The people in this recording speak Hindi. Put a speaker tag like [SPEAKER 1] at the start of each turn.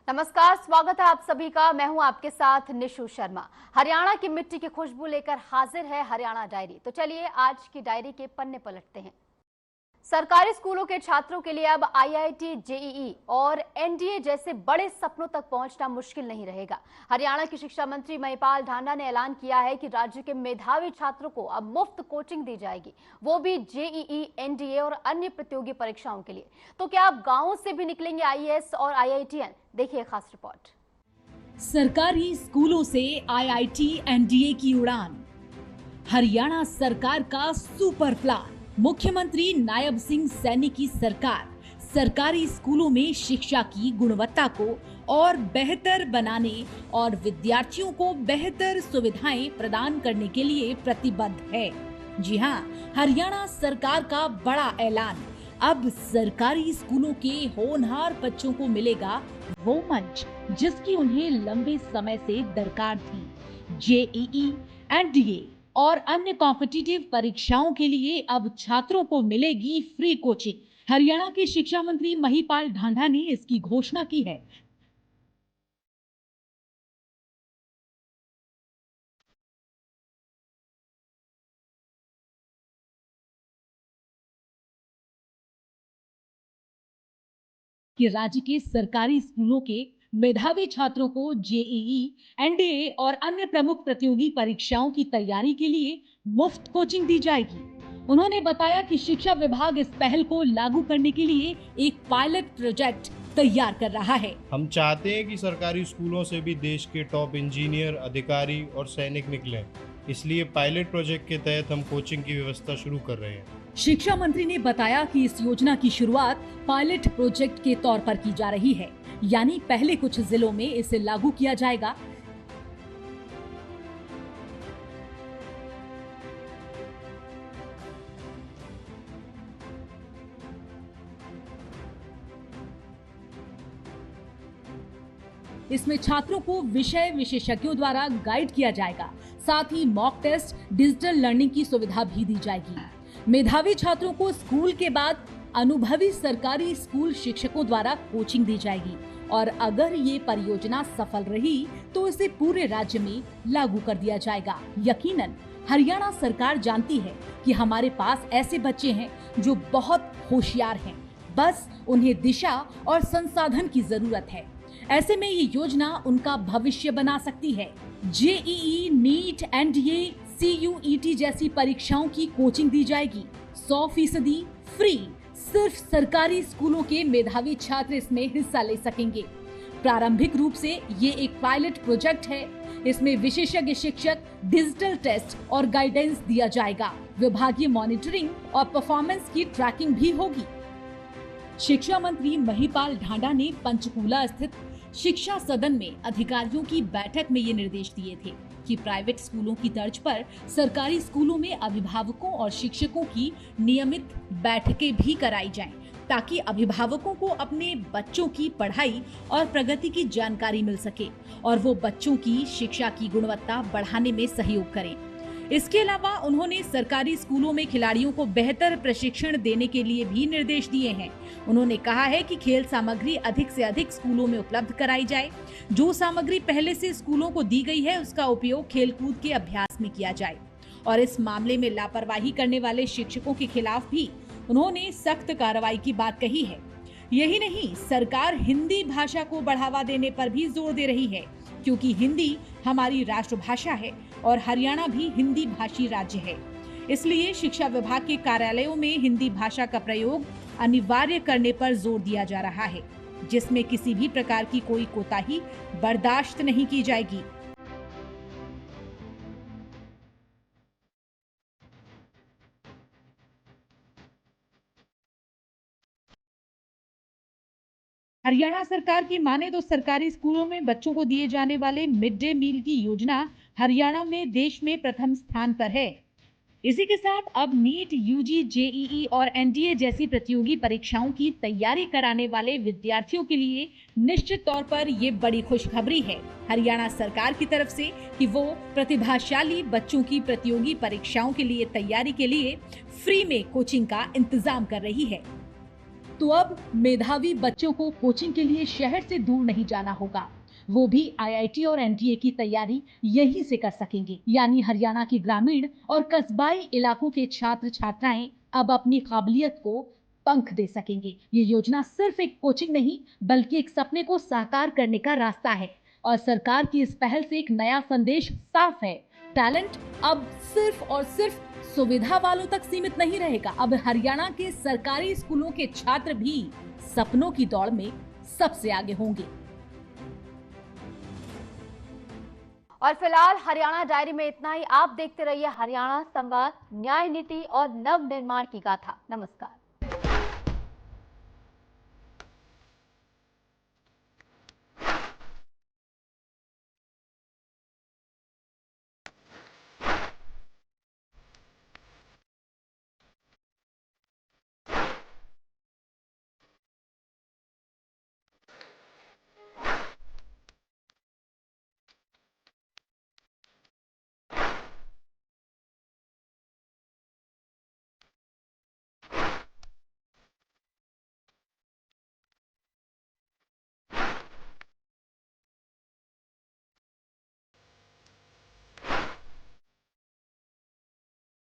[SPEAKER 1] नमस्कार, स्वागत है आप सभी का। मैं हूं आपके साथ निशु शर्मा। हरियाणा की मिट्टी की खुशबू लेकर हाजिर है हरियाणा डायरी। तो चलिए आज की डायरी के पन्ने पलटते हैं। सरकारी स्कूलों के छात्रों के लिए अब आईआईटी, जेईई और एनडीए जैसे बड़े सपनों तक पहुंचना मुश्किल नहीं रहेगा। हरियाणा की शिक्षा मंत्री महिपाल ढांडा ने ऐलान किया है कि राज्य के मेधावी छात्रों को अब मुफ्त कोचिंग दी जाएगी, वो भी जेईई, एनडीए और अन्य प्रतियोगी परीक्षाओं के लिए। तो क्या अब गांवों से भी निकलेंगे आईएएस और आईआईटीएन? देखिए खास रिपोर्ट।
[SPEAKER 2] सरकारी स्कूलों से आईआईटी, एनडीए की उड़ान। हरियाणा सरकार का सुपर प्लान। मुख्यमंत्री नायब सिंह सैनी की सरकार सरकारी स्कूलों में शिक्षा की गुणवत्ता को और बेहतर बनाने और विद्यार्थियों को बेहतर सुविधाएं प्रदान करने के लिए प्रतिबद्ध है। जी हां, हरियाणा सरकार का बड़ा ऐलान। अब सरकारी स्कूलों के होनहार बच्चों को मिलेगा वो मंच जिसकी उन्हें लंबे समय से दरकार थी। जेईई, एनडीए और अन्य कॉम्पिटिटिव परीक्षाओं के लिए अब छात्रों को मिलेगी फ्री कोचिंग। हरियाणा के शिक्षा मंत्री महिपाल ढांडा ने इसकी घोषणा की है। कि राज्य के सरकारी स्कूलों के मेधावी छात्रों को जेईई, एनडीए और अन्य प्रमुख प्रतियोगी परीक्षाओं की तैयारी के लिए मुफ्त कोचिंग दी जाएगी। उन्होंने बताया कि शिक्षा विभाग इस पहल को लागू करने के लिए एक पायलट प्रोजेक्ट तैयार कर रहा है।
[SPEAKER 3] हम चाहते हैं कि सरकारी स्कूलों से भी देश के टॉप इंजीनियर, अधिकारी और सैनिक निकलें। इसलिए पायलट प्रोजेक्ट के तहत हम कोचिंग की व्यवस्था शुरू कर रहे हैं।
[SPEAKER 2] शिक्षा मंत्री ने बताया कि इस योजना की शुरुआत पायलट प्रोजेक्ट के तौर पर की जा रही है, यानी पहले कुछ जिलों में इसे लागू किया जाएगा। इसमें छात्रों को विषय विशेषज्ञों द्वारा गाइड किया जाएगा। साथ ही मॉक टेस्ट, डिजिटल लर्निंग की सुविधा भी दी जाएगी। मेधावी छात्रों को स्कूल के बाद अनुभवी सरकारी स्कूल शिक्षकों द्वारा कोचिंग दी जाएगी और अगर ये परियोजना सफल रही तो इसे पूरे राज्य में लागू कर दिया जाएगा। यकीनन हरियाणा सरकार जानती है कि हमारे पास ऐसे बच्चे हैं जो बहुत होशियार हैं, बस उन्हें दिशा और संसाधन की जरूरत है। ऐसे में ये योजना उनका भविष्य बना सकती है। जेईई, नीट, एनडीए, सीयूईटी जैसी परीक्षाओं की कोचिंग दी जाएगी 100% फ्री। सिर्फ सरकारी स्कूलों के मेधावी छात्र इसमें हिस्सा ले सकेंगे। प्रारंभिक रूप से ये एक पायलट प्रोजेक्ट है। इसमें विशेषज्ञ शिक्षक, डिजिटल टेस्ट और गाइडेंस दिया जाएगा। विभागीय मॉनिटरिंग और परफॉर्मेंस की ट्रैकिंग भी होगी। शिक्षा मंत्री महिपाल ढांडा ने पंचकूला स्थित शिक्षा सदन में अधिकारियों की बैठक में ये निर्देश दिए थे कि प्राइवेट स्कूलों की तर्ज पर सरकारी स्कूलों में अभिभावकों और शिक्षकों की नियमित बैठकें भी कराई जाएं, ताकि अभिभावकों को अपने बच्चों की पढ़ाई और प्रगति की जानकारी मिल सके और वो बच्चों की शिक्षा की गुणवत्ता बढ़ाने में सहयोग करें। इसके अलावा उन्होंने सरकारी स्कूलों में खिलाड़ियों को बेहतर प्रशिक्षण देने के लिए भी निर्देश दिए हैं। उन्होंने कहा है कि खेल सामग्री अधिक से अधिक स्कूलों में उपलब्ध कराई जाए। जो सामग्री पहले से स्कूलों को दी गई है उसका उपयोग खेलकूद के अभ्यास में किया जाए और इस मामले में लापरवाही करने वाले शिक्षकों के खिलाफ भी उन्होंने सख्त कार्रवाई की बात कही है। यही नहीं, सरकार हिंदी भाषा को बढ़ावा देने पर भी जोर दे रही है, क्योंकि हिंदी हमारी राष्ट्रभाषा है और हरियाणा भी हिंदी भाषी राज्य है। इसलिए शिक्षा विभाग के कार्यालयों में हिंदी भाषा का प्रयोग अनिवार्य करने पर जोर दिया जा रहा है, जिसमें किसी भी प्रकार की कोई कोताही बर्दाश्त नहीं की जाएगी। हरियाणा सरकार की माने तो सरकारी स्कूलों में बच्चों को दिए जाने वाले मिड डे मील की योजना हरियाणा में देश में प्रथम स्थान पर है। इसी के साथ अब नीट, यूजी, जेईई और एनडीए जैसी प्रतियोगी परीक्षाओं की तैयारी कराने वाले विद्यार्थियों के लिए निश्चित तौर पर ये बड़ी खुशखबरी है हरियाणा सरकार की तरफ से कि वो प्रतिभाशाली बच्चों की प्रतियोगी परीक्षाओं के लिए तैयारी के लिए फ्री में कोचिंग का इंतजाम कर रही है। तो अब मेधावी बच्चों को कोचिंग के लिए शहर से दूर नहीं जाना होगा। वो भी IIT और NTA की तैयारी यहीं से कर सकेंगे। यानी हरियाणा के ग्रामीण और कस्बाई इलाकों के छात्र छात्राएं अब अपनी काबिलियत को पंख दे सकेंगे। ये योजना सिर्फ एक कोचिंग नहीं बल्कि एक सपने को साकार करने का रास्ता है। और सरकार की इस पहल से एक नया संदेश साफ है, टैलेंट अब सिर्फ और सिर्फ सुविधा वालों तक सीमित नहीं रहेगा। अब हरियाणा के सरकारी स्कूलों के छात्र भी सपनों की दौड़ में सबसे आगे होंगे।
[SPEAKER 1] और फिलहाल हरियाणा डायरी में इतना ही। आप देखते रहिए हरियाणा संवाद, न्याय नीति और नव निर्माण की गाथा। नमस्कार।